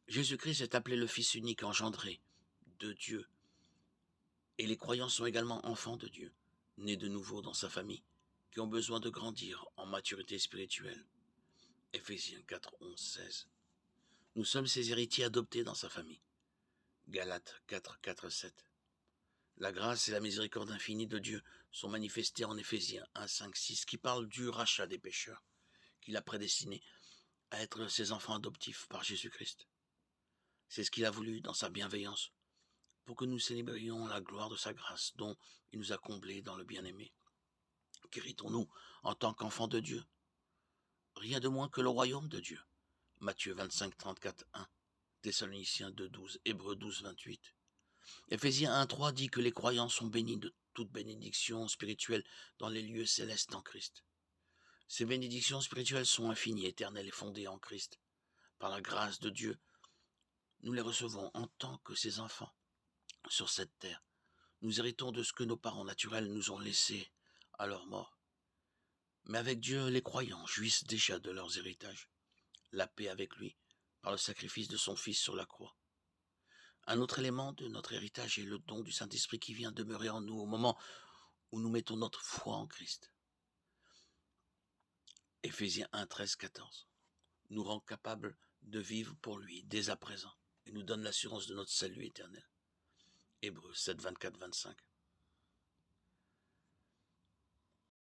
Jésus-Christ est appelé le Fils unique engendré de Dieu, et les croyants sont également enfants de Dieu, nés de nouveau dans sa famille, qui ont besoin de grandir en maturité spirituelle. Éphésiens 4, 11, 16. Nous sommes ses héritiers adoptés dans sa famille. Galates 4, 4, 7. La grâce et la miséricorde infinie de Dieu sont manifestées en Éphésiens 1, 5, 6, qui parle du rachat des pécheurs, qu'il a prédestinés à être ses enfants adoptifs par Jésus-Christ. C'est ce qu'il a voulu dans sa bienveillance, pour que nous célébrions la gloire de sa grâce, dont il nous a comblés dans le bien-aimé. Qu'héritons-nous en tant qu'enfants de Dieu? Rien de moins que le royaume de Dieu. Matthieu 25, 34, 1. Thessaloniciens 2, 12. Hébreux 12, 28. Éphésiens 1, 3 dit que les croyants sont bénis de toute bénédiction spirituelle dans les lieux célestes en Christ. Ces bénédictions spirituelles sont infinies, éternelles et fondées en Christ. Par la grâce de Dieu, nous les recevons en tant que ses enfants sur cette terre. Nous héritons de ce que nos parents naturels nous ont laissé à leur mort. Mais avec Dieu, les croyants jouissent déjà de leurs héritages, la paix avec lui, par le sacrifice de son Fils sur la croix. Un autre élément de notre héritage est le don du Saint-Esprit qui vient demeurer en nous au moment où nous mettons notre foi en Christ. Éphésiens 1, 13, 14 nous rend capables de vivre pour lui dès à présent et nous donne l'assurance de notre salut éternel. Hébreux 7, 24, 25.